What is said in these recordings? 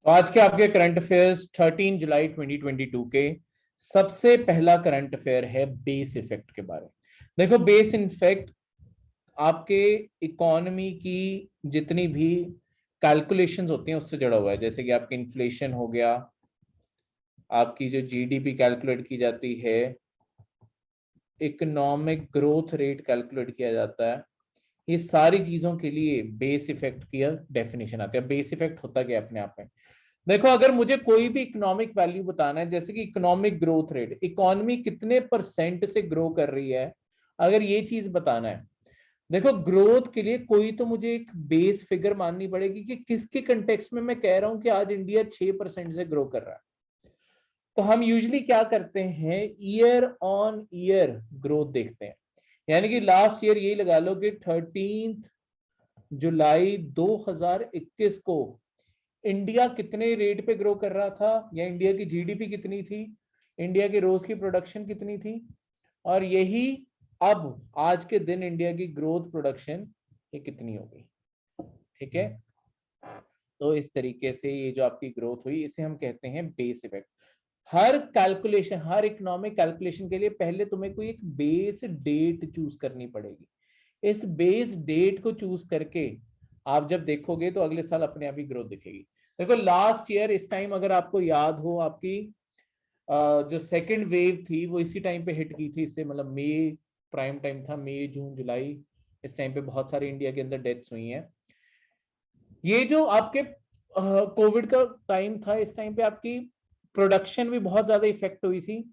तो आज के आपके करंट अफेयर्स 13 जुलाई 2022 के सबसे पहला करंट अफेयर है बेस इफेक्ट के बारे में। देखो, बेस इफेक्ट आपके इकोनॉमी की जितनी भी कैलकुलेशंस होती हैं उससे जुड़ा हुआ है। जैसे कि आपकी इन्फ्लेशन हो गया, आपकी जो जीडीपी कैलकुलेट की जाती है, इकोनॉमिक ग्रोथ रेट कैलकुलेट किया जाता है, ये सारी चीजों के लिए बेस इफेक्ट की डेफिनेशन आती है। बेस इफेक्ट होता क्या अपने आप में? देखो, अगर मुझे कोई भी इकोनॉमिक वैल्यू बताना है, जैसे कि इकोनॉमिक ग्रोथ रेट, इकोनॉमी कितने परसेंट से ग्रो कर रही है, अगर ये चीज बताना है, देखो ग्रोथ के लिए कोई तो मुझे एक बेस फिगर माननी पड़ेगी कि किसके कंटेक्स्ट में मैं कह रहा हूं कि आज इंडिया 6% से ग्रो कर रहा है। तो हम यूजली क्या करते हैं, ईयर ऑन ईयर ग्रोथ देखते हैं। यानी कि लास्ट ईयर यही लगा लो कि 13 जुलाई 2021 को इंडिया कितने रेट पे ग्रो कर रहा था, या इंडिया की जीडीपी कितनी थी, इंडिया की रोज की प्रोडक्शन कितनी थी, और यही अब आज के दिन इंडिया की ग्रोथ प्रोडक्शन ये कितनी हो गई। ठीक है, तो इस तरीके से ये जो आपकी ग्रोथ हुई इसे हम कहते हैं बेस इफेक्ट। हर कैलकुलेशन, हर इकोनॉमिक कैलकुलेशन के लिए पहले तुम्हें कोई एक बेस डेट चूज करनी पड़ेगी। इस बेस डेट को चूज करके आप जब देखोगे तो अगले साल अपने आप ही ग्रोथ दिखेगी। देखो, लास्ट ईयर इस टाइम अगर आपको याद हो, आपकी जो सेकंड वेव थी वो इसी टाइम पे हिट की थी। इससे मतलब मई प्राइम टाइम था, मई जून जुलाई, इस टाइम पे बहुत सारी इंडिया के अंदर डेथ्स हुई हैं। ये जो आपके कोविड का टाइम था, इस टाइम पे आपकी प्रोडक्शन भी बहुत ज्यादा इफेक्ट हुई थी।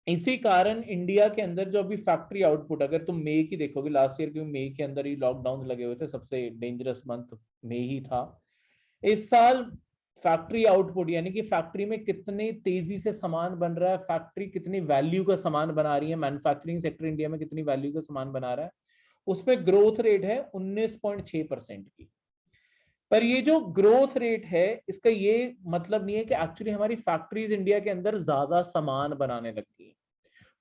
इसी कारण इंडिया के अंदर जो अभी फैक्ट्री आउटपुट, अगर तुम मई की देखोगे, लास्ट ईयर के मई के अंदर ही लॉकडाउन लगे हुए थे, सबसे डेंजरस मंथ मई ही था। इस साल फैक्ट्री आउटपुट यानी कि फैक्ट्री में कितनी तेजी से सामान बन रहा है, फैक्ट्री कितनी वैल्यू का सामान बना रही है, मैन्युफैक्चरिंग सेक्टर इंडिया में कितनी वैल्यू का सामान बना रहा है, उसमें ग्रोथ रेट है 19.6% की। पर ये जो ग्रोथ रेट है, इसका ये मतलब नहीं है कि एक्चुअली हमारी फैक्ट्रीज इंडिया के अंदर ज्यादा सामान बनाने लगती है।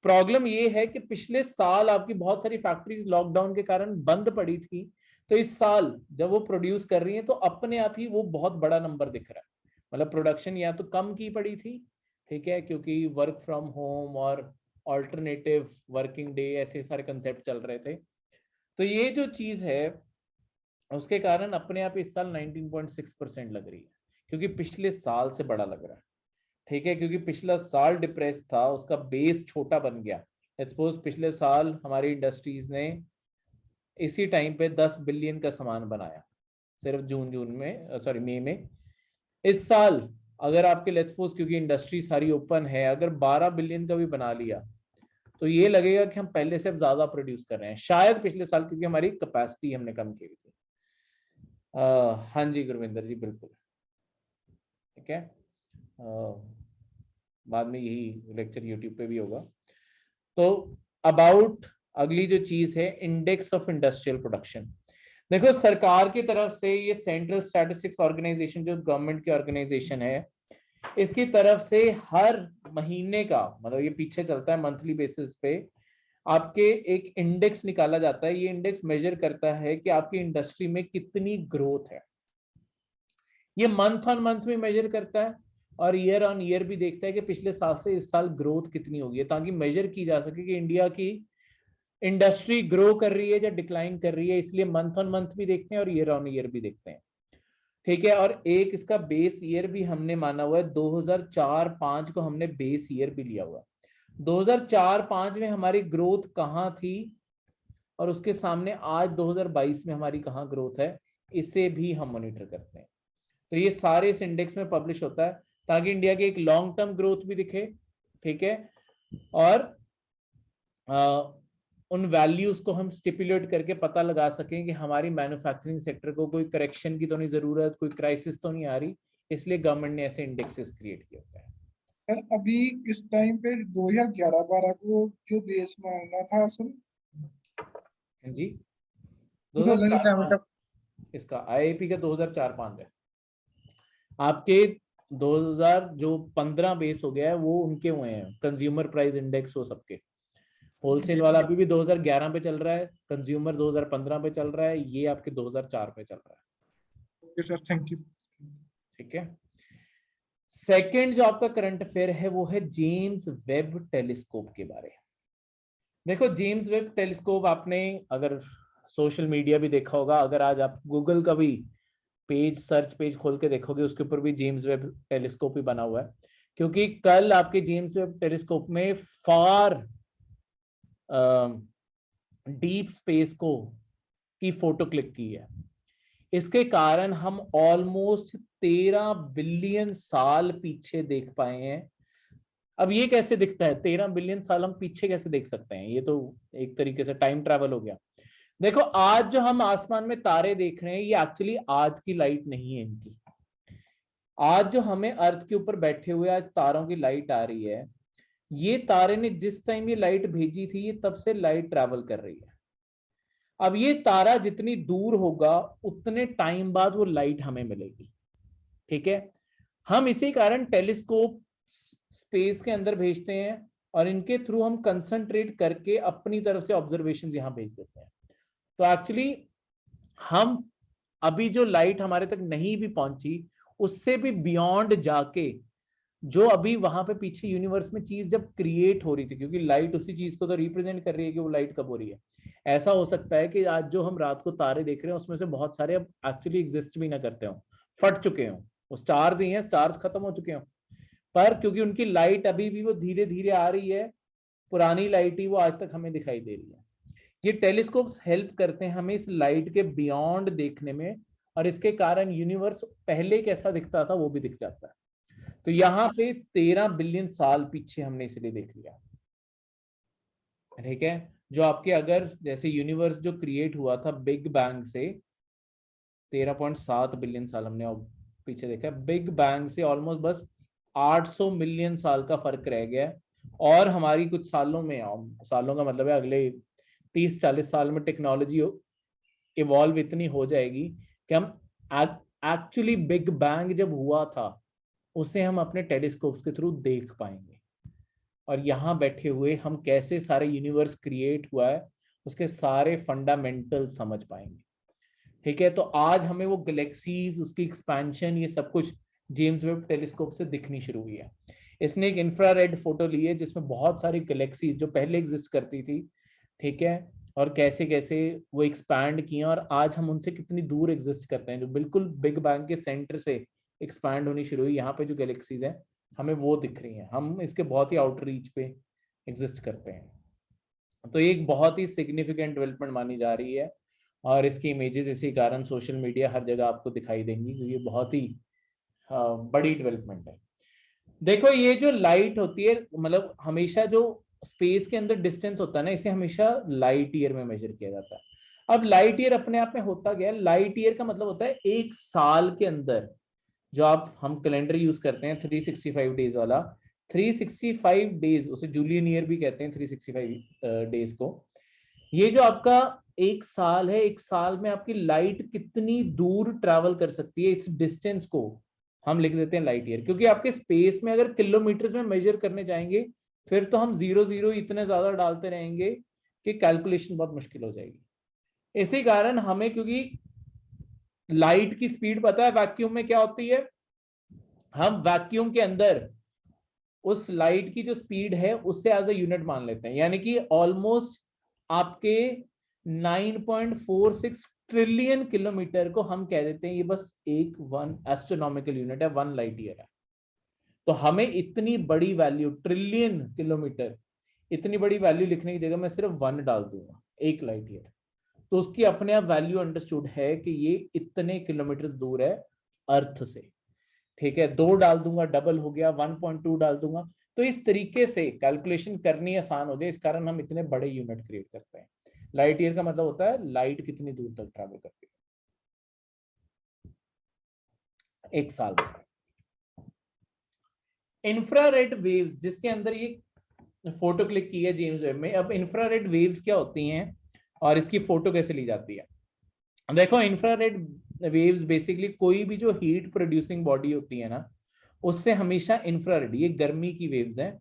प्रॉब्लम ये है कि पिछले साल आपकी बहुत सारी फैक्ट्रीज लॉकडाउन के कारण बंद पड़ी थी, तो इस साल जब वो प्रोड्यूस कर रही हैं तो अपने आप ही वो बहुत बड़ा नंबर दिख रहा है। मतलब प्रोडक्शन या तो कम की पड़ी थी, ठीक है, क्योंकि वर्क फ्रॉम होम और ऑल्टरनेटिव वर्किंग डे ऐसे सारे कंसेप्ट चल रहे थे। तो ये जो चीज है उसके कारण अपने आप इस साल 19.6% लग रही है, क्योंकि पिछले साल से बड़ा लग रहा है। ठीक है, क्योंकि पिछला साल डिप्रेस था, उसका बेस छोटा बन गया। सपोज पिछले साल हमारी इंडस्ट्रीज ने इसी टाइम पे 10 बिलियन का सामान बनाया, सिर्फ जून जून में, सॉरी मई में। इस साल अगर आपके लेट्स सपोज, क्योंकि इंडस्ट्री सारी ओपन है, अगर 12 बिलियन का भी बना लिया तो ये लगेगा कि हम पहले से ज्यादा प्रोड्यूस कर रहे हैं शायद पिछले साल, क्योंकि हमारी कैपेसिटी हमने कम की थी। हाँ जी गुरविंदर जी, बिल्कुल ठीक है। बाद में यही लेक्चर यूट्यूब पे भी होगा। तो अबाउट अगली जो चीज है, इंडेक्स ऑफ इंडस्ट्रियल प्रोडक्शन। देखो, सरकार की तरफ से ये सेंट्रल स्टैटिस्टिक्स ऑर्गेनाइजेशन जो गवर्नमेंट की ऑर्गेनाइजेशन है, इसकी तरफ से हर महीने का, मतलब ये पीछे चलता है मंथली बेसिस पे, आपके एक इंडेक्स निकाला जाता है। ये इंडेक्स मेजर करता है कि आपकी इंडस्ट्री में कितनी ग्रोथ है। ये मंथ ऑन मंथ में मेजर करता है और ईयर ऑन ईयर भी देखता है कि पिछले साल से इस साल ग्रोथ कितनी होगी है, ताकि मेजर की जा सके कि इंडिया की इंडस्ट्री ग्रो कर रही है या डिक्लाइन कर रही है। इसलिए मंथ ऑन मंथ भी देखते हैं और ईयर ऑन ईयर भी देखते हैं। ठीक है, और एक इसका बेस ईयर भी हमने माना हुआ है, 2004-5 को हमने बेस ईयर भी लिया हुआ। 2004-5 में हमारी ग्रोथ कहाँ थी और उसके सामने आज 2022 में हमारी कहाँ ग्रोथ है, इसे भी हम मॉनिटर करते हैं। तो ये सारे इस इंडेक्स में पब्लिश होता है ताकि इंडिया की एक लॉन्ग टर्म ग्रोथ भी दिखे। ठीक है, और उन वैल्यूज को हम स्टिपुलेट करके पता लगा सकें कि हमारी मैन्युफैक्चरिंग सेक्टर को कोई करेक्शन की तो नहीं जरूरत, कोई क्राइसिस तो नहीं आ रही। इसलिए गवर्नमेंट ने ऐसे इंडेक्सेस क्रिएट किए होते हैं। सर अभी इस टाइम पे 2011-12 को जो बेस मारना था सर, जी, 2011 2004-5 इसका आईआईपी का 2004-5 है। आपके 2000 जो 15 बेस हो गया है वो उनके हुए हैं, कंज्यूमर प्राइस इंडेक्स हो सबके। होलसेल वाला अभी भी 2011 पे चल रहा है, कंज्यूमर 2015 पे चल रहा है, ये आपके 2004 पे चल रहा है। Okay sir, thank you. ठीक है, सेकंड जो आपका करंट अफेयर है वो है जेम्स वेब टेलीस्कोप के बारे में। देखो जेम्स वेब टेलीस्कोप आपने अगर सोशल मीडिया भी देखा होगा, अगर आज आप गूगल का भी पेज सर्च पेज खोल के देखोगे उसके ऊपर भी जेम्स वेब टेलीस्कोप ही बना हुआ है, क्योंकि कल आपके जेम्स वेब टेलीस्कोप में फार डीप स्पेस को की फोटो क्लिक की है। इसके कारण हम ऑलमोस्ट 13 बिलियन साल पीछे देख पाए हैं। अब ये कैसे दिखता है, 13 बिलियन साल हम पीछे कैसे देख सकते हैं, ये तो एक तरीके से टाइम ट्रैवल हो गया। देखो आज जो हम आसमान में तारे देख रहे हैं ये एक्चुअली आज की लाइट नहीं है इनकी। आज जो हमें अर्थ के ऊपर बैठे हुए आज तारों की लाइट आ रही है, ये तारे ने जिस टाइम ये लाइट भेजी थी ये तब से लाइट ट्रैवल कर रही है। अब ये तारा जितनी दूर होगा उतने टाइम बाद वो लाइट हमें मिलेगी। ठीक है, हम इसी कारण टेलीस्कोप स्पेस के अंदर भेजते हैं और इनके थ्रू हम कंसंट्रेट करके अपनी तरफ से ऑब्जर्वेशन यहां भेज देते हैं। तो एक्चुअली हम अभी जो लाइट हमारे तक नहीं भी पहुंची उससे भी बियॉन्ड जाके जो अभी वहां पे पीछे यूनिवर्स में चीज जब क्रिएट हो रही थी, क्योंकि लाइट उसी चीज को तो रिप्रेजेंट कर रही है कि वो लाइट कब हो रही है। ऐसा हो सकता है कि आज जो हम रात को तारे देख रहे हैं उसमें से बहुत सारे अब एक्चुअली एग्जिस्ट भी ना करते हो, फट चुके हो, वो स्टार्स ही हैं, स्टार्स खत्म हो चुके हो, पर क्योंकि उनकी लाइट अभी भी वो धीरे धीरे आ रही है, पुरानी लाइट ही वो आज तक हमें दिखाई दे रही है। ये टेलीस्कोप्स हेल्प करते हैं हमें इस लाइट के बियॉन्ड देखने में, और इसके कारण यूनिवर्स पहले कैसा दिखता था वो भी दिख जाता है। तो यहाँ पे 13 बिलियन साल पीछे हमने इसलिए देख लिया। ठीक है, जो आपके अगर जैसे यूनिवर्स जो क्रिएट हुआ था बिग बैंग से 13.7 बिलियन साल हमने पीछे देखा है, बिग बैंग से ऑलमोस्ट बस 800 मिलियन साल का फर्क रह गया है। और हमारी कुछ सालों में, सालों का मतलब है अगले 30-40 साल में टेक्नोलॉजी इवॉल्व इतनी हो जाएगी कि हम एक्चुअली बिग बैंग जब हुआ था उसे हम अपने टेलीस्कोप्स के थ्रू देख पाएंगे, और यहाँ बैठे हुए हम कैसे सारे यूनिवर्स क्रिएट हुआ है उसके सारे फंडामेंटल समझ पाएंगे। ठीक है, तो आज हमें वो गैलेक्सीज, उसकी एक्सपेंशन, ये सब कुछ जेम्स वेब टेलीस्कोप से दिखनी शुरू हुई है। इसने एक इंफ्रारेड फोटो ली है जिसमें बहुत सारी गैलेक्सीज जो पहले एग्जिस्ट करती थी, ठीक है, और कैसे कैसे वो एक्सपैंड किए और आज हम उनसे कितनी दूर एग्जिस्ट करते हैं, जो बिल्कुल बिग बैंग के सेंटर से एक्सपैंड होनी शुरू हुई। यहाँ पे जो गैलेक्सीज हैं हमें वो दिख रही हैं, हम इसके बहुत ही आउटर रीच पे एग्जिस्ट करते हैं। तो एक बहुत ही सिग्निफिकेंट डेवलपमेंट मानी जा रही है, और इसकी इमेजेस इसी कारण सोशल मीडिया हर जगह आपको दिखाई देंगी, क्योंकि ये बहुत ही बड़ी डेवलपमेंट है। देखो ये जो लाइट होती है, मतलब हमेशा जो स्पेस के अंदर डिस्टेंस होता है ना, इसे हमेशा लाइट ईयर में मेजर किया जाता है। अब लाइट ईयर अपने आप में होता क्या है, लाइट ईयर का मतलब होता है एक साल के अंदर जो आप हम कैलेंडर यूज करते हैं 365 डेज वाला, 365 डेज, उसे जूलियन ईयर भी कहते हैं 365 डेज को। ये जो आपका एक साल है, एक साल में आपकी लाइट कितनी दूर ट्रैवल कर सकती है, इस डिस्टेंस को हम लिख देते हैं लाइट ईयर। क्योंकि आपके स्पेस में अगर किलोमीटर्स में मेजर करने जाएंगे फिर तो हम 0 इतने ज्यादा डालते रहेंगे कि कैलकुलेशन बहुत मुश्किल हो जाएगी। इसी कारण हमें, क्योंकि लाइट की स्पीड पता है वैक्यूम में क्या होती है, हम वैक्यूम के अंदर उस लाइट की जो स्पीड है उससे एज अ यूनिट मान लेते हैं, यानी कि ऑलमोस्ट आपके 9.46 ट्रिलियन किलोमीटर को हम कह देते हैं ये बस एक वन एस्ट्रोनॉमिकल यूनिट है, 1 लाइट ईयर है। तो हमें इतनी बड़ी वैल्यू, ट्रिलियन किलोमीटर, इतनी बड़ी वैल्यू लिखने की जगह मैं सिर्फ 1 डाल दूंगा, 1 लाइट ईयर, तो उसकी अपने आप वैल्यू अंडरस्टूड है कि ये इतने किलोमीटर दूर है अर्थ से। ठीक है, 2 डाल दूंगा डबल हो गया, 1.2 डाल दूंगा, तो इस तरीके से कैलकुलेशन करनी आसान हो जाए, इस कारण हम इतने बड़े यूनिट क्रिएट करते हैं। लाइट ईयर का मतलब होता है लाइट कितनी दूर तक ट्रैवल करती है एक साल में। इंफ्रारेड वेव्स, जिसके अंदर ये फोटो क्लिक की है जेम्स वेब में। अब इंफ्रारेड वेव्स क्या होती हैं और इसकी फोटो कैसे ली जाती है। देखो इंफ्रारेड वेव्स बेसिकली कोई भी जो हीट प्रोड्यूसिंग बॉडी होती है ना, उससे हमेशा इंफ्रारेड, ये गर्मी की वेव्स हैं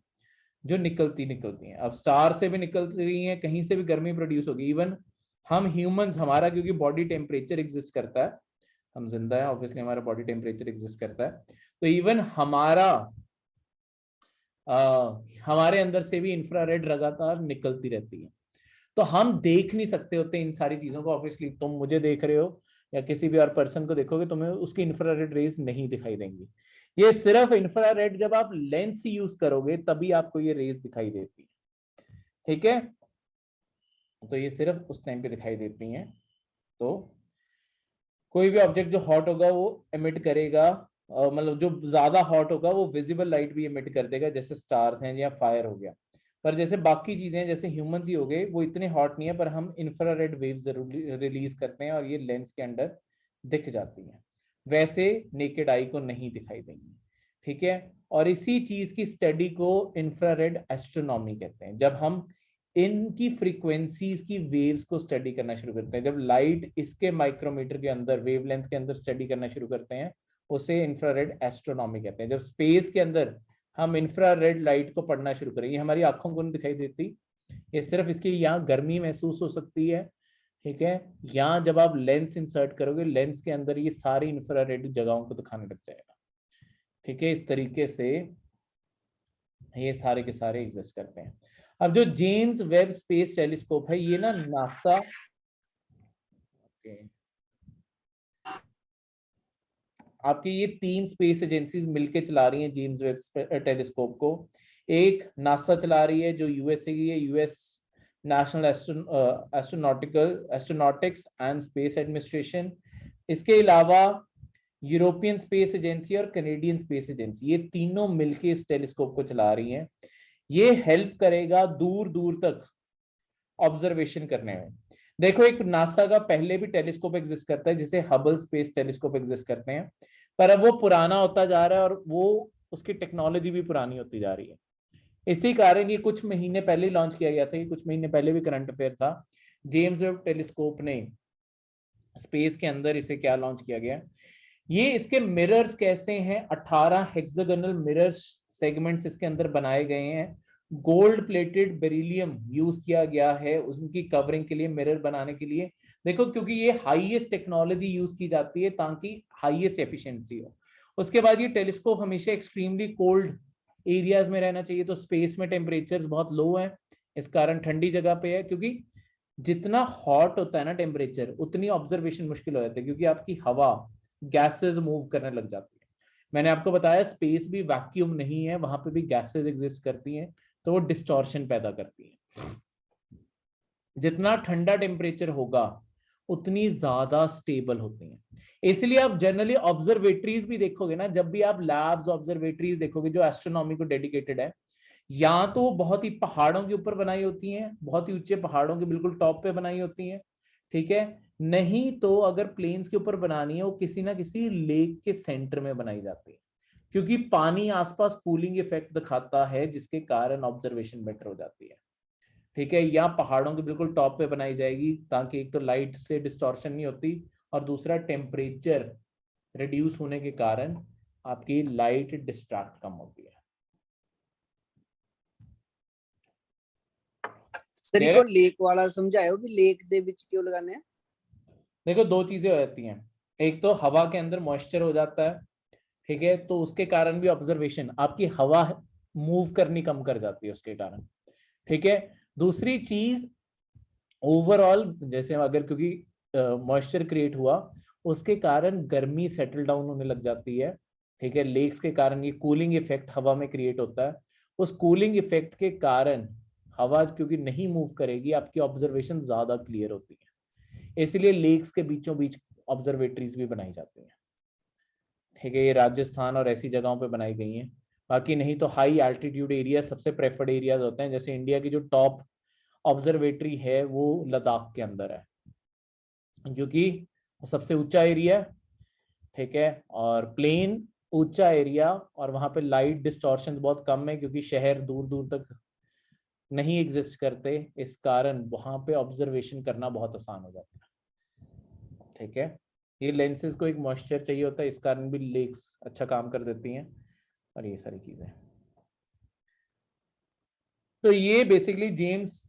जो निकलती हैं। अब स्टार से भी निकल रही हैं, कहीं से भी गर्मी प्रोड्यूस होगी। इवन हम ह्यूमंस, हमारा क्योंकि बॉडी टेम्परेचर एग्जिस्ट करता है, हम जिंदा है, ऑब्वियसली हमारा बॉडी टेम्परेचर एग्जिस्ट करता है, तो इवन हमारा हमारे अंदर से भी इंफ्रारेड लगातार निकलती रहती है। तो हम देख नहीं सकते होते इन सारी चीजों को, ऑब्वियसली तुम मुझे देख रहे हो या किसी भी और पर्सन को देखोगे, तुम्हें उसकी इंफ्रारेड रेज नहीं दिखाई देंगी। ये सिर्फ इंफ्रारेड जब आप लेंस यूज करोगे तभी आपको ये रेज दिखाई देती है, ठीक है। तो ये सिर्फ उस टाइम पे दिखाई देती हैं। तो कोई भी ऑब्जेक्ट जो हॉट होगा वो एमिट करेगा, मतलब जो ज्यादा हॉट होगा वो विजिबल लाइट भी एमिट कर देगा, जैसे स्टार्स हैं या फायर हो गया। पर जैसे बाकी चीजें जैसे ह्यूमंस ही हो गए वो इतने हॉट नहीं है, पर हम इंफ्रारेड वेव जरूर रिलीज करते हैं और ये लेंस के अंदर दिख जाती हैं, वैसे नेकेड आई को नहीं दिखाई देंगी, ठीक है। और इसी चीज की स्टडी को इंफ्रारेड एस्ट्रोनॉमी कहते हैं। जब हम इनकी फ्रीक्वेंसीज की वेव्स को स्टडी करना शुरू करते हैं, जब लाइट इसके माइक्रोमीटर के अंदर वेवलेंथ के अंदर स्टडी करना शुरू करते हैं, उसे इंफ्रारेड एस्ट्रोनॉमी कहते हैं। जब स्पेस के अंदर हम इंफ्रारेड लाइट को पढ़ना शुरू करें, ये हमारी आंखों को नहीं दिखाई देती, ये सिर्फ इसकी यहाँ गर्मी महसूस हो सकती है, ठीक है। यहाँ जब आप लेंस इंसर्ट करोगे, लेंस के अंदर ये सारी इंफ्रारेड जगहों को दिखाने लग जाएगा, ठीक है। इस तरीके से ये सारे के सारे एग्जिस्ट करते हैं। अब जो जेम्स वेब स्पेस टेलीस्कोप है, ये ना नासा आपकी ये 3 स्पेस एजेंसीज मिलके चला रही हैं जेम्स वेब टेलीस्कोप को। एक नासा चला रही है जो यूएसए की है, US national astronautics and space administration. इसके अलावा यूरोपियन स्पेस एजेंसी और कनेडियन स्पेस एजेंसी, ये तीनों मिलके इस टेलीस्कोप को चला रही हैं। ये हेल्प करेगा दूर दूर तक ऑब्जर्वेशन करने में। देखो एक नासा का पहले भी टेलीस्कोप एग्जिस्ट करता है जिसे हबल स्पेस टेलीस्कोप एग्जिस्ट करते हैं, पर अब वो पुराना होता जा रहा है और वो उसकी टेक्नोलॉजी भी पुरानी होती जा रही है। इसी कारण ये कुछ महीने पहले लॉन्च किया गया था, ये कुछ महीने पहले भी करंट अफेयर था। जेम्स वेब टेलीस्कोप ने स्पेस के अंदर इसे क्या लॉन्च किया गया, ये इसके मिरर्स कैसे हैं, 18 हेक्सागोनल मिरर्स सेगमेंट्स इसके अंदर बनाए गए हैं। गोल्ड प्लेटेड बेरिलियम यूज किया गया है उनकी कवरिंग के लिए, मिरर बनाने के लिए। देखो क्योंकि ये हाईएस्ट टेक्नोलॉजी यूज की जाती है ताकि हाईएस्ट एफिशिएंसी हो। उसके बाद ये टेलीस्कोप हमेशा एक्सट्रीमली कोल्ड एरियाज में रहना चाहिए, तो स्पेस में टेम्परेचर बहुत लो है, इस कारण ठंडी जगह पे है, क्योंकि जितना हॉट होता है ना टेम्परेचर उतनी ऑब्जर्वेशन मुश्किल हो जाती है, क्योंकि आपकी हवा गैसेस मूव करने लग जाती है। मैंने आपको बताया स्पेस भी वैक्यूम नहीं है, वहां पे भी गैसेस एग्जिस्ट करती हैं, तो वो डिस्टॉर्शन पैदा करती है। जितना ठंडा टेम्परेचर होगा उतनी ज्यादा स्टेबल होती हैं। इसलिए आप जनरली ऑब्जर्वेटरीज भी देखोगे ना, जब भी आप लैब्स ऑब्जर्वेटरीज देखोगे जो एस्ट्रोनॉमी को डेडिकेटेड है, या तो बहुत ही पहाड़ों के ऊपर बनाई होती हैं, बहुत ही ऊंचे पहाड़ों के बिल्कुल टॉप पे बनाई होती हैं, ठीक है। नहीं तो अगर प्लेन्स के ऊपर बनानी है वो किसी ना किसी लेक के सेंटर में बनाई जाती है, क्योंकि पानी आसपास कूलिंग इफेक्ट दिखाता है जिसके कारण ऑब्जर्वेशन बेटर हो जाती है, ठीक है। या पहाड़ों के बिल्कुल टॉप पे बनाई जाएगी ताकि एक तो लाइट से डिस्टॉर्शन नहीं होती, और दूसरा टेम्परेचर रिड्यूस होने के कारण आपकी लाइट डिस्ट्रैक्ट कम होती है। सर इसको लेक वाला समझाओ कि लेक दे विच क्यों लगाने हैं। देखो दो चीजें हो जाती हैं, एक तो हवा के अंदर मॉइस्चर हो जाता है, ठीक है, तो उसके कारण भी ऑब्जर्वेशन, आपकी हवा मूव करनी कम कर जाती है उसके कारण, ठीक है। दूसरी चीज ओवरऑल जैसे अगर क्योंकि मॉइस्चर क्रिएट हुआ उसके कारण गर्मी सेटल डाउन होने लग जाती है, ठीक है। लेक्स के कारण ये कूलिंग इफेक्ट हवा में क्रिएट होता है, उस कूलिंग इफेक्ट के कारण हवा क्योंकि नहीं मूव करेगी, आपकी ऑब्जर्वेशन ज्यादा क्लियर होती है, इसलिए लेक्स के बीचों बीच ऑब्जर्वेटरीज भी बनाई जाती हैं, ठीक है। ये राजस्थान और ऐसी जगहों पे बनाई गई हैं, बाकी नहीं तो हाई एल्टीट्यूड एरिया सबसे प्रेफर्ड एरियाज होते हैं। जैसे इंडिया की जो टॉप ऑब्जर्वेटरी है वो लद्दाख के अंदर है, क्योंकि सबसे ऊंचा एरिया, ठीक है, और प्लेन ऊंचा एरिया, और वहां पे लाइट डिस्टॉर्शन बहुत कम है क्योंकि शहर दूर दूर तक नहीं एग्जिस्ट करते, इस कारण वहां पे ऑब्जर्वेशन करना बहुत आसान हो जाता है, ठीक है। ये लेंसेज को एक मॉइस्चर चाहिए होता है, इस कारण भी लेक्स अच्छा काम कर देती हैं, और ये सारी चीजें। तो ये बेसिकली जेम्स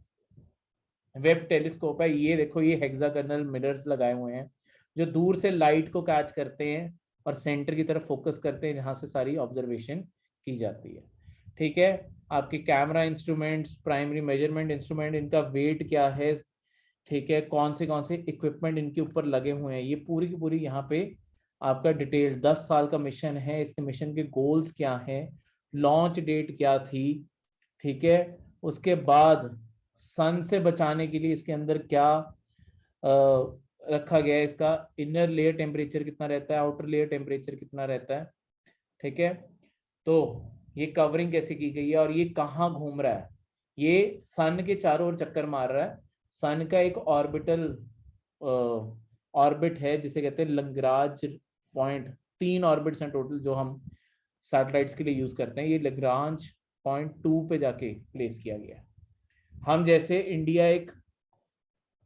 वेब टेलीस्कोप है। ये देखो ये हेक्सागोनल मिरर्स लगाए हुए हैं, जो दूर से लाइट को कैच करते हैं और सेंटर की तरफ फोकस करते हैं, जहां से सारी ऑब्जर्वेशन की जाती है। ठीक है, आपके camera instruments, primary measurement instrument, इनका वेट क्या है, ठीक है, कौन से इक्विपमेंट इनके ऊपर लगे हुए हैं, ये पूरी की पूरी यहाँ पे आपका डिटेल। 10 साल का मिशन है, इसके मिशन के गोल्स क्या हैं, लॉन्च डेट क्या थी, ठीक है, उसके बाद सन से बचाने के लिए इसके अंदर क्या रखा गया है, इसका इनर लेयर टेम्परेचर कितना रहता है, आउटर लेयर टेम्परेचर कितना रहता है। ठीक है, तो ये कवरिंग कैसे की गई है और ये कहाँ घूम रहा है, ये सन के चारों ओर चक्कर मार रहा है। सन का एक ऑर्बिटल ऑर्बिट है जिसे कहते हैं लग्रांज पॉइंट। 3 ऑर्बिट्स हैं टोटल जो हम सैटेलाइट्स के लिए यूज करते हैं, ये लग्रांज पॉइंट 2 पे जाके प्लेस किया गया है। हम जैसे इंडिया एक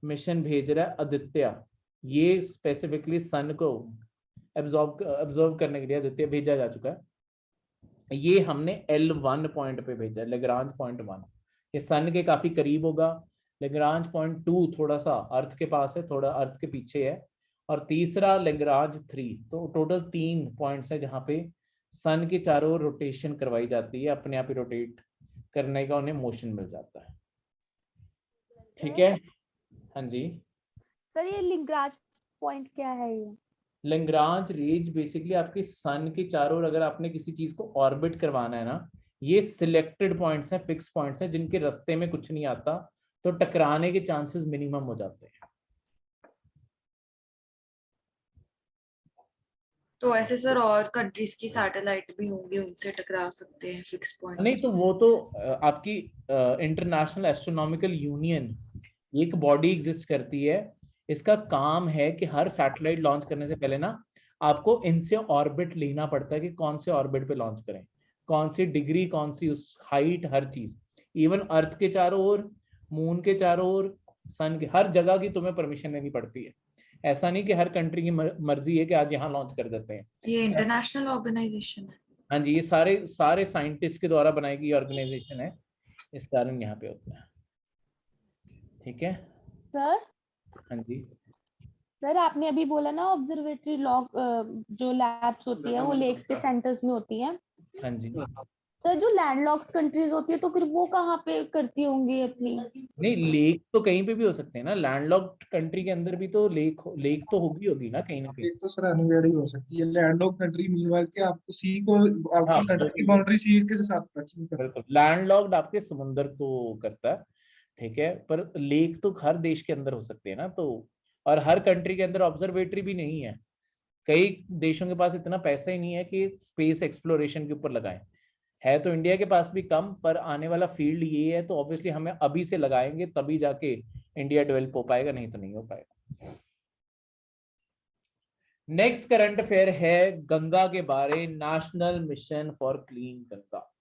मिशन भेज रहा है आदित्य, ये स्पेसिफिकली सन को ऑब्जर्व करने के लिए आदित्य भेजा जा चुका है। ये हमने L1 पॉइंट पे भेजा, लैग्रांज पॉइंट 1, ये सन के काफी करीब होगा। लैग्रांज पॉइंट 2 थोड़ा सा अर्थ के पास है, थोड़ा अर्थ के पीछे है, और तीसरा लैग्रांज 3। तो टोटल 3 पॉइंट्स है जहाँ पे सन के चारों ओर रोटेशन करवाई जाती है, अपने आप ही रोटेट करने का उन्हें मोशन मिल जाता है। ठीक है, हाँ जी सर, ये लैग्रांज पॉइंट क्या है? ये लैग्रांज रेंज बेसिकली आपके सन के चारों ओर अगर आपने किसी चीज को ऑर्बिट करवाना है ना, ये सिलेक्टेड पॉइंट्स हैं, फिक्स पॉइंट्स हैं, जिनके रास्ते में कुछ नहीं आता, तो टकराने के चांसेस मिनिमम हो जाते हैं। तो ऐसे सर और कंट्रीज की सैटेलाइट भी होंगी, उनसे टकरा सकते हैं फिक्स पॉइंट्स? नहीं, तो वो तो आपकी इंटरनेशनल एस्ट्रोनॉमिकल यूनियन एक बॉडी एग्जिस्ट करती है, इसका काम है कि हर सैटेलाइट लॉन्च करने से पहले ना आपको इनसे ऑर्बिट लेना पड़ता है कि कौन से ऑर्बिट पे लॉन्च करें, कौन सी डिग्री, कौन सी उस हाइट, हर चीज, इवन अर्थ के चारों ओर, मून के चारों ओर, सन के हर जगह की तुम्हें परमिशन लेनी पड़ती है। ऐसा नहीं कि हर कंट्री की मर्जी है कि आज यहाँ लॉन्च कर देते हैं। ये इंटरनेशनल ऑर्गेनाइजेशन है? हाँ जी, ये सारे साइंटिस्ट के द्वारा बनाई गई ऑर्गेनाइजेशन है, इस कारण यहाँ पे होता है। ठीक है सर, हाँ जी, सर आपने अभी बोला ना ऑब्जर्वेटरी लॉग जो लैब्स होती है वो लेक्स के सेंटर्स में होती है। हाँ जी। सर, जो लैंडलॉक्ड कंट्रीज होती है तो फिर वो कहाँ पे करती होंगी अपनी? नहीं, लेक तो कहीं पे भी हो सकते हैं ना, लैंडलॉक्ड कंट्री के अंदर भी तो लेक तो होगी ना कहीं ना कहीं। एक तो सर अनवेरी हो सकती है लैंडलॉक्ड कंट्री, मीनवाइल के आपको सी को, हाँ, आपकी कंट्री की बाउंड्री सी के साथ टचिंग करती है। बिल्कुल, लैंडलॉक्ड आपके समुद्र को करता है, ठीक है, पर लेक तो हर देश के अंदर हो सकते हैं ना, तो और हर कंट्री के अंदर ऑब्जर्वेटरी भी नहीं है। कई देशों के पास इतना पैसा ही नहीं है कि स्पेस एक्सप्लोरेशन के ऊपर लगाएं, है तो इंडिया के पास भी कम, पर आने वाला फील्ड ये है, तो ऑब्वियसली हमें अभी से लगाएंगे तभी जाके इंडिया डेवलप हो पाएगा, नहीं तो नहीं हो पाएगा। नेक्स्ट करंट अफेयर है गंगा के बारे, national mission for clean Ganga.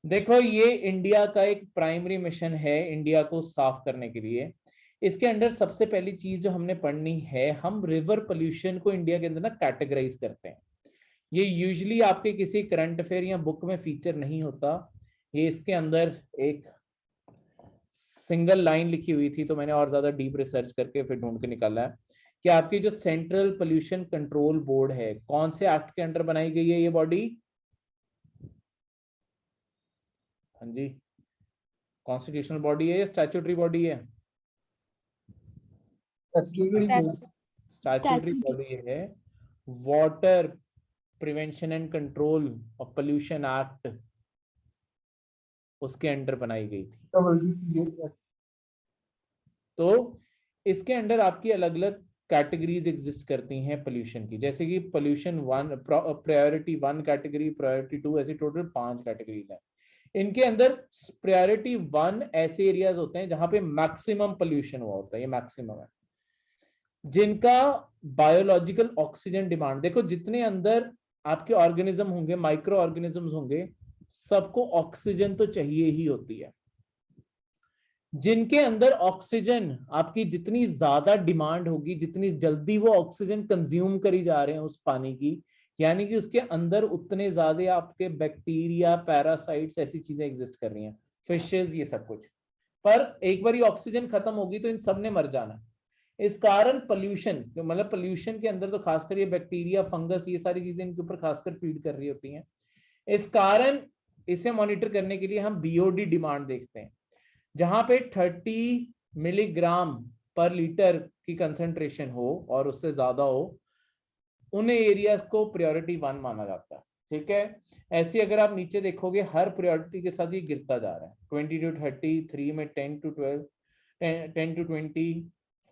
देखो, ये इंडिया का एक प्राइमरी मिशन है इंडिया को साफ करने के लिए। इसके अंदर सबसे पहली चीज जो हमने पढ़नी है, हम रिवर पोल्यूशन को इंडिया के अंदर ना कैटेगराइज करते हैं। ये यूजुअली आपके किसी करंट अफेयर या बुक में फीचर नहीं होता, ये इसके अंदर एक सिंगल लाइन लिखी हुई थी, तो मैंने और ज्यादा डीप रिसर्च करके फिर ढूंढ के निकाला है कि आपकी जो सेंट्रल पोल्यूशन कंट्रोल बोर्ड है, कौन से एक्ट के अंडर बनाई गई है ये बॉडी? हाँ जी, कॉन्स्टिट्यूशनल बॉडी है या स्टैट्यूटरी बॉडी है? स्टैट्यूटरी बॉडी है। Water prevention and control of pollution act उसके अंडर बनाई गई थी। तो इसके अंडर आपकी अलग अलग कैटेगरीज एग्जिस्ट करती हैं पोल्यूशन की, जैसे कि पोल्यूशन 1, प्रायोरिटी 1 कैटेगरी, प्रायोरिटी 2, ऐसी टोटल 5 कैटेगरीज हैं। इनके अंदर प्रायोरिटी 1 ऐसे एरियाज होते हैं जहां पे मैक्सिमम पोल्यूशन हुआ होता है, ये मैक्सिमम है, जिनका बायोलॉजिकल ऑक्सीजन डिमांड, देखो जितने अंदर आपके ऑर्गेनिज्म होंगे, माइक्रो ऑर्गेनिजम्स होंगे, सबको ऑक्सीजन तो चाहिए ही होती है। जिनके अंदर ऑक्सीजन आपकी जितनी ज्यादा डिमांड होगी, जितनी जल्दी वो ऑक्सीजन कंज्यूम करी जा रहे हैं उस पानी की, यानी कि उसके अंदर उतने ज्यादा आपके बैक्टीरिया, पैरासाइट्स, ऐसी चीजें एग्जिस्ट कर रही हैं, फिशेस, ये सब कुछ। पर एक बार ऑक्सीजन खत्म होगी तो इन सब ने मर जाना। इस कारण पोल्यूशन, मतलब पोल्यूशन के अंदर तो खासकर ये बैक्टीरिया, फंगस, ये सारी चीजें इनके ऊपर खासकर फीड कर रही होती हैं। इस कारण इसे मॉनिटर करने के लिए हम बीओडी डिमांड देखते हैं, जहां पे 30 मिलीग्राम पर लीटर की कंसंट्रेशन हो और उससे ज्यादा हो, उन एरियाज को प्रायोरिटी 1 माना जाता है। ठीक है, ऐसे अगर आप नीचे देखोगे हर प्रायोरिटी के साथ ये गिरता जा रहा है। 20 to 30, 3 में 10 to 12, 10 to 20,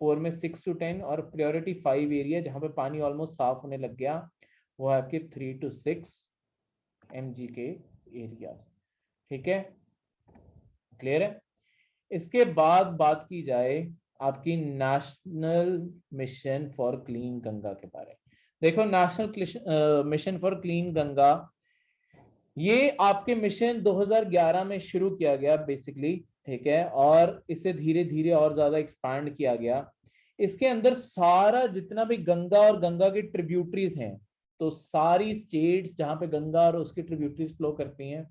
4 में 6 to 10, और प्रायोरिटी 5 एरिया जहां पे पानी ऑलमोस्ट साफ होने लग गया, वो है आपके 3 to 6 mg के एरिया। ठीक है, क्लियर है। इसके बाद बात की जाए आपकी national mission for clean Ganga के बारे में। देखो, national mission for clean Ganga, ये आपके मिशन 2011 में शुरू किया गया बेसिकली। ठीक है, और इसे धीरे धीरे और ज्यादा एक्सपैंड किया गया। इसके अंदर सारा जितना भी गंगा और गंगा की ट्रिब्यूटरीज हैं, तो सारी स्टेट्स जहां पे गंगा और उसकी ट्रिब्यूटरीज फ्लो करती हैं,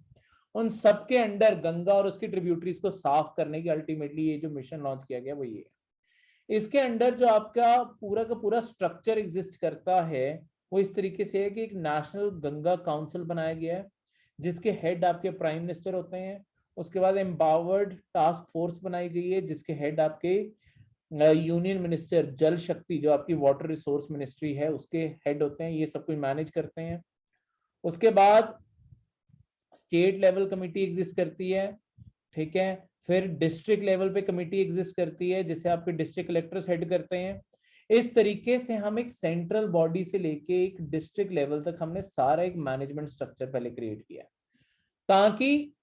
उन सबके अंडर गंगा और उसकी ट्रिब्यूटरीज को साफ करने की अल्टीमेटली ये जो मिशन लॉन्च किया गया वो ये है। इसके अंडर जो आपका पूरा का पूरा स्ट्रक्चर एग्जिस्ट करता है वो इस तरीके से है कि एक नेशनल गंगा काउंसिल बनाया गया है, जिसके हेड आपके प्राइम मिनिस्टर होते हैं। उसके बाद एम्पावर्ड टास्क फोर्स बनाई गई है, जिसके हेड आपके यूनियन मिनिस्टर जल शक्ति, जो आपकी वाटर रिसोर्स मिनिस्ट्री है, उसके हेड होते हैं। ये सब कुछ मैनेज करते हैं। उसके बाद स्टेट लेवल कमेटी एग्जिस्ट करती है। ठीक है, फिर डिस्ट्रिक्ट लेवल पे कमेटी एग्जिस्ट करती है, जिसे आपके डिस्ट्रिक्ट कलेक्टर्स हेड करते हैं। इस तरीके से हम एक सेंट्रल बॉडी से लेके एक डिस्ट्रिक्ट लेवल तक हमने सारा एक मैनेजमेंट स्ट्रक्चर पहले क्रिएट किया, ताकि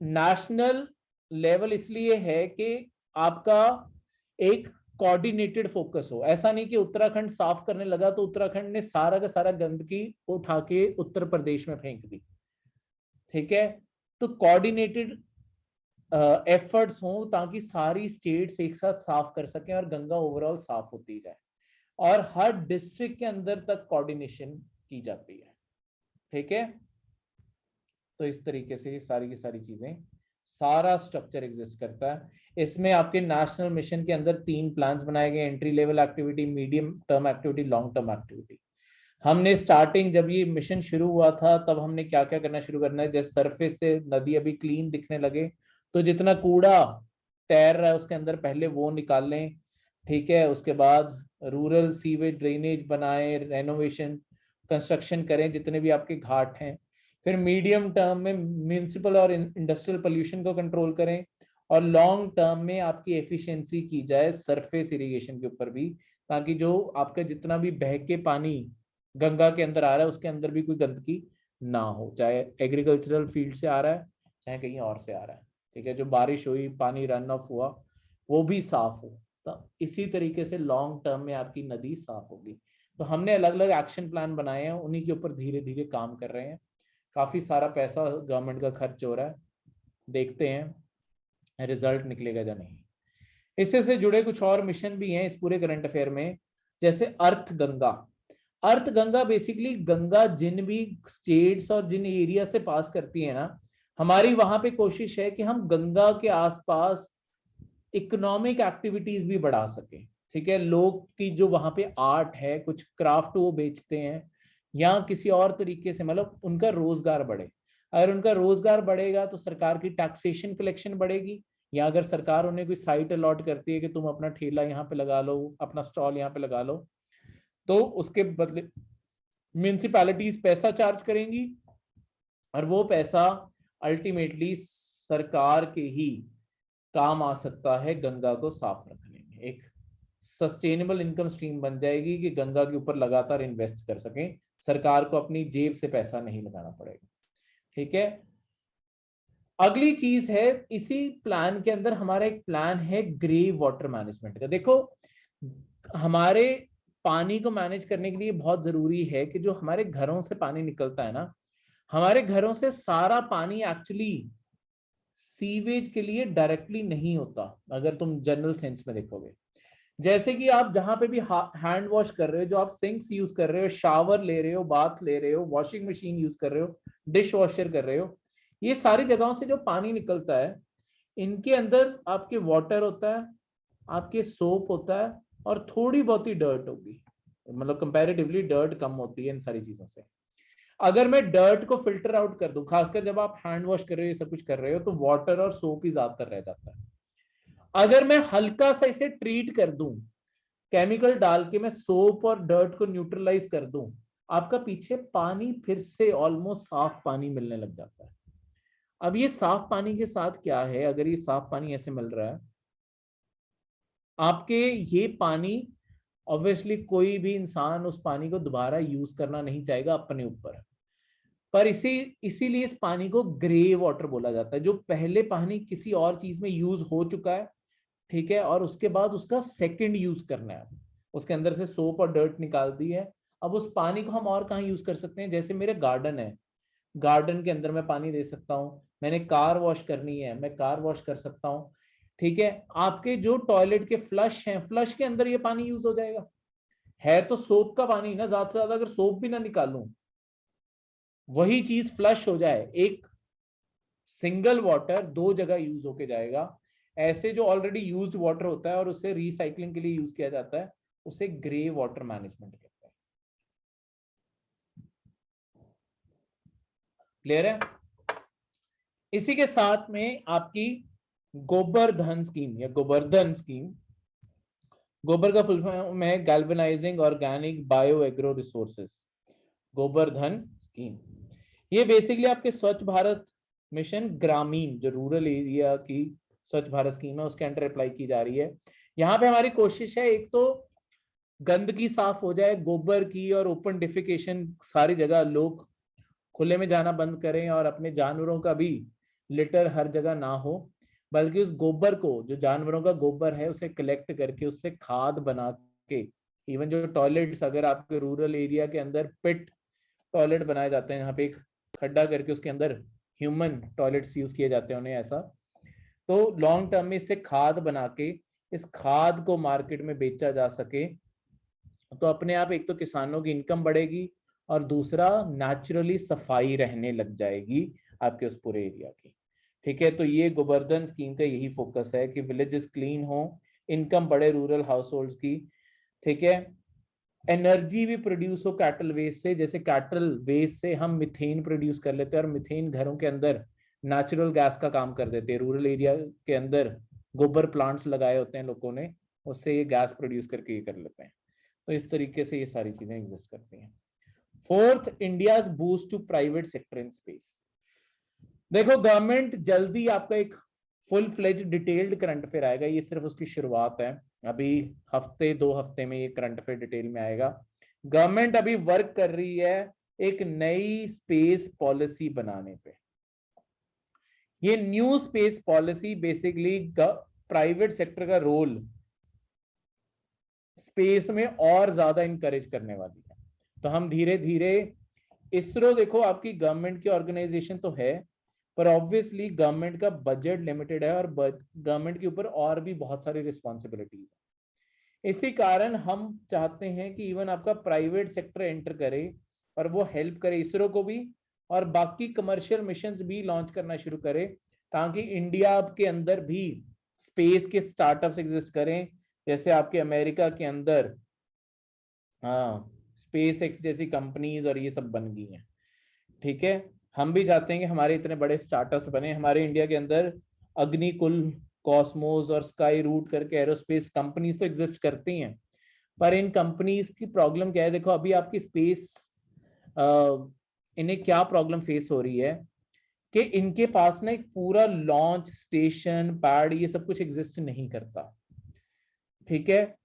नेशनल लेवल इसलिए है कि आपका एक कोऑर्डिनेटेड फोकस हो। ऐसा नहीं कि उत्तराखंड साफ करने लगा तो उत्तराखंड ने सारा का सारा गंदगी उठा के उत्तर प्रदेश में फेंक दी। ठीक है, तो कोऑर्डिनेटेड एफर्ट्स हों ताकि सारी स्टेट्स एक साथ साफ कर सकें और गंगा ओवरऑल साफ होती जाए, और हर डिस्ट्रिक्ट के अंदर तक कोऑर्डिनेशन की जाती है। ठीक है, तो इस तरीके से सारी की सारी चीजें, सारा स्ट्रक्चर एग्जिस्ट करता है। इसमें आपके नेशनल मिशन के अंदर 3 प्लान्स बनाए गए, entry level activity, medium term activity, long term activity. हमने स्टार्टिंग जब ये मिशन शुरू हुआ था तब हमने क्या क्या करना शुरू करना है, जैसे सरफेस से नदी अभी क्लीन दिखने लगे तो जितना कूड़ा तैर रहा है उसके अंदर पहले वो निकाल लें। ठीक है, उसके बाद रूरल सीवेज ड्रेनेज बनाए, रेनोवेशन कंस्ट्रक्शन करें जितने भी आपके घाट हैं। फिर मीडियम टर्म में म्यूनिसिपल और इंडस्ट्रियल पोल्यूशन को कंट्रोल करें, और लॉन्ग टर्म में आपकी एफिशिएंसी की जाए सरफेस इरिगेशन के ऊपर भी, ताकि जो आपका जितना भी बह के पानी गंगा के अंदर आ रहा है उसके अंदर भी कोई गंदगी ना हो, चाहे एग्रीकल्चरल फील्ड से आ रहा है चाहे कहीं और से आ रहा है। ठीक है, जो बारिश हुई, पानी रन ऑफ हुआ, वो भी साफ हो। तो इसी तरीके से लॉन्ग टर्म में आपकी नदी साफ होगी। तो हमने अलग अलग एक्शन प्लान बनाए हैं, उन्हीं के ऊपर धीरे धीरे काम कर रहे हैं। काफी सारा पैसा गवर्नमेंट का खर्च हो रहा है, देखते हैं रिजल्ट निकलेगा या नहीं। इससे से जुड़े कुछ और मिशन भी हैं इस पूरे करंट अफेयर में, जैसे अर्थ गंगा। अर्थ गंगा बेसिकली गंगा जिन भी स्टेट्स और जिन एरिया से पास करती है ना, हमारी वहां पे कोशिश है कि हम गंगा के आसपास इकोनॉमिक एक्टिविटीज भी बढ़ा सके। ठीक है, लोग की जो वहां पे आर्ट है, कुछ क्राफ्ट वो बेचते हैं, या किसी और तरीके से मतलब उनका रोजगार बढ़े। अगर उनका रोजगार बढ़ेगा तो सरकार की टैक्सेशन कलेक्शन बढ़ेगी, या अगर सरकार उन्हें कोई साइट अलॉट करती है कि तुम अपना ठेला यहाँ पे लगा लो, अपना स्टॉल यहाँ पे लगा लो, तो उसके बदले म्यूनिसिपैलिटीज पैसा चार्ज करेंगी, और वो पैसा अल्टीमेटली सरकार के ही काम आ सकता है गंगा को साफ रखने में। एक सस्टेनेबल इनकम स्ट्रीम बन जाएगी कि गंगा के ऊपर लगातार इन्वेस्ट कर सकें, सरकार को अपनी जेब से पैसा नहीं लगाना पड़ेगा। ठीक है, अगली चीज है इसी प्लान के अंदर हमारा एक प्लान है ग्रे वाटर मैनेजमेंट का। देखो, हमारे पानी को मैनेज करने के लिए बहुत जरूरी है कि जो हमारे घरों से पानी निकलता है ना, हमारे घरों से सारा पानी एक्चुअली सीवेज के लिए डायरेक्टली नहीं होता। अगर तुम जनरल सेंस में देखोगे, जैसे कि आप जहां पे भी हैंड वॉश कर रहे हो, जो आप सिंक्स यूज कर रहे हो, शावर ले रहे हो, बाथ ले रहे हो, वॉशिंग मशीन यूज कर रहे हो, डिश वॉशर कर रहे हो, ये सारी जगहों से जो पानी निकलता है, इनके अंदर आपके वाटर होता है, आपके सोप होता है, और थोड़ी बहुत ही डर्ट होगी, मतलब कंपैरेटिवली डर्ट कम होती है इन सारी चीजों से। अगर मैं डर्ट को फिल्टर आउट कर दूं, खासकर जब आप हैंड वॉश कर रहे हो, ये सब कुछ कर रहे हो, तो वाटर और सोप ही ज्यादातर रह जाता है। अगर मैं हल्का सा इसे ट्रीट कर दूं, केमिकल डाल के मैं सोप और डर्ट को न्यूट्रलाइज कर दूं, आपका पीछे पानी फिर से ऑलमोस्ट साफ पानी मिलने लग जाता है। अब ये साफ पानी के साथ क्या है, अगर ये साफ पानी ऐसे मिल रहा है आपके, ये पानी ऑब्वियसली कोई भी इंसान उस पानी को दोबारा यूज करना नहीं चाहेगा अपने ऊपर, पर इसीलिए इस पानी को ग्रे वाटर बोला जाता है। जो पहले पानी किसी और चीज में यूज हो चुका है, ठीक है, और उसके बाद उसका सेकंड यूज करना है, उसके अंदर से सोप और डर्ट निकाल दी है, अब उस पानी को हम और कहाँ यूज कर सकते हैं? जैसे मेरे गार्डन है, गार्डन के अंदर मैं पानी दे सकता हूँ, मैंने कार वॉश करनी है, मैं कार वॉश कर सकता हूँ, ठीक है। आपके जो टॉयलेट के फ्लश हैं, फ्लश के अंदर ये पानी यूज हो जाएगा। है तो सोप का पानी ना, ज्यादा से ज्यादा अगर सोप भी ना निकालूं, वही चीज फ्लश हो जाए, एक सिंगल वाटर दो जगह यूज होके जाएगा। ऐसे जो ऑलरेडी यूज्ड वाटर होता है और उसे रिसाइकलिंग के लिए यूज किया जाता है, उसे ग्रे वाटर मैनेजमेंट कहते हैं। क्लियर है? इसी के साथ में आपकी गोबर्धन स्कीम या गोबर्धन स्कीम, गोबर का फुल फॉर्म है galvanising organic bio agro resources, Gobardhan scheme. ये बेसिकली आपके स्वच्छ भारत मिशन ग्रामीण, जो रूरल एरिया की स्वच्छ भारत स्कीम है, उसके अंडर अप्लाई की जा रही है। यहाँ पे हमारी कोशिश है, एक तो गंदगी साफ हो जाए गोबर की, और ओपन डिफिकेशन सारी जगह, लोग खुले में जाना बंद करें और अपने जानवरों का भी लिटर हर जगह ना हो, बल्कि उस गोबर को, जो जानवरों का गोबर है, उसे कलेक्ट करके उससे खाद बना के, इवन जो टॉयलेट्स अगर आपके रूरल एरिया के अंदर पिट टॉयलेट बनाए जाते हैं, यहाँ पे एक खड्डा करके उसके अंदर ह्यूमन टॉयलेट्स यूज किए जाते हैं उन्हें, ऐसा तो लॉन्ग टर्म में इससे खाद बना के इस खाद को मार्केट में बेचा जा सके, तो अपने आप एक तो किसानों की इनकम बढ़ेगी और दूसरा नेचुरली सफाई रहने लग जाएगी आपके उस पूरे एरिया की। ठीक है, तो ये गोबर्धन स्कीम का यही फोकस है कि विलेजेस क्लीन हो, इनकम बढ़े रूरल हाउस होल्ड्स की, ठीक है, एनर्जी भी प्रोड्यूस हो कैटल वेस्ट से। जैसे कैटल वेस्ट से हम मिथेन प्रोड्यूस कर लेते हैं और मिथेन घरों के अंदर नेचुरल गैस का काम कर देते हैं। रूरल एरिया के अंदर गोबर प्लांट्स लगाए होते हैं लोगों ने, उससे ये गैस प्रोड्यूस करके ये कर लेते हैं। तो इस तरीके से ये सारी चीजें एग्जिस्ट करती हैं। Fourth, India's boost to private sector in space. देखो, गवर्नमेंट जल्दी आपका एक full fledge detailed current affair आएगा, ये सिर्फ उसकी शुरुआत है, अभी हफ्ते दो हफ्ते में ये करंट अफेयर डिटेल में आएगा। गवर्नमेंट अभी वर्क कर रही है एक नई स्पेस पॉलिसी बनाने पे। ये new space policy basically private sector का रोल स्पेस में और ज्यादा इंकरेज करने वाली है। तो हम धीरे धीरे, इसरो देखो आपकी गवर्नमेंट की ऑर्गेनाइजेशन तो है, पर ऑब्वियसली गवर्नमेंट का बजट लिमिटेड है और गवर्नमेंट के ऊपर और भी बहुत सारी रिस्पॉन्सिबिलिटीज है। इसी कारण हम चाहते हैं कि इवन आपका प्राइवेट सेक्टर एंटर करे और वो हेल्प करे इसरो को भी, और बाकी कमर्शियल मिशंस भी लॉन्च करना शुरू करे, ताकि इंडिया के अंदर भी स्पेस के स्टार्टअप्स एग्जिस्ट करें। जैसे आपके अमेरिका के अंदर स्पेस एक्स जैसी कंपनीज और ये सब बन गई हैं। ठीक है, हम भी चाहते हैं कि हमारे इतने बड़े स्टार्टअप्स बने। हमारे इंडिया के अंदर अग्निकुल, कॉस्मोस और स्काई रूट करके एरोस्पेस कंपनीज तो एग्जिस्ट करती हैं, पर इन कंपनीज की प्रॉब्लम क्या है? देखो, अभी आपकी स्पेस इन्हें क्या प्रॉब्लम फेस हो रही है कि इनके पास ना एक पूरा लॉन्च स्टेशन, पैड, ये सब कुछ एग्जिस्ट नहीं करता। ठीक है,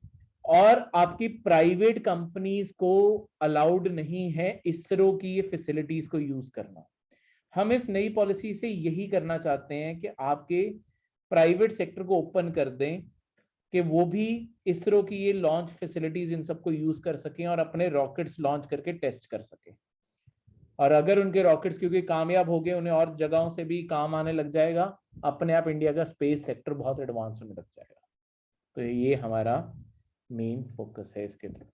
और आपकी प्राइवेट कंपनीज को अलाउड नहीं है इसरो की ये फैसिलिटीज को यूज करना। हम इस नई पॉलिसी से यही करना चाहते हैं कि आपके प्राइवेट सेक्टर को ओपन कर दें कि वो भी इसरो की ये लॉन्च फैसिलिटीज इन सबको यूज कर सकें और अपने रॉकेट्स लॉन्च करके टेस्ट कर सकें। और अगर उनके रॉकेट्स क्योंकि कामयाब हो गए, उन्हें और जगहों से भी काम आने लग जाएगा, अपने आप इंडिया का स्पेस सेक्टर बहुत एडवांस होने लग जाएगा। तो ये हमारा मेन फोकस है इसके थ्रू।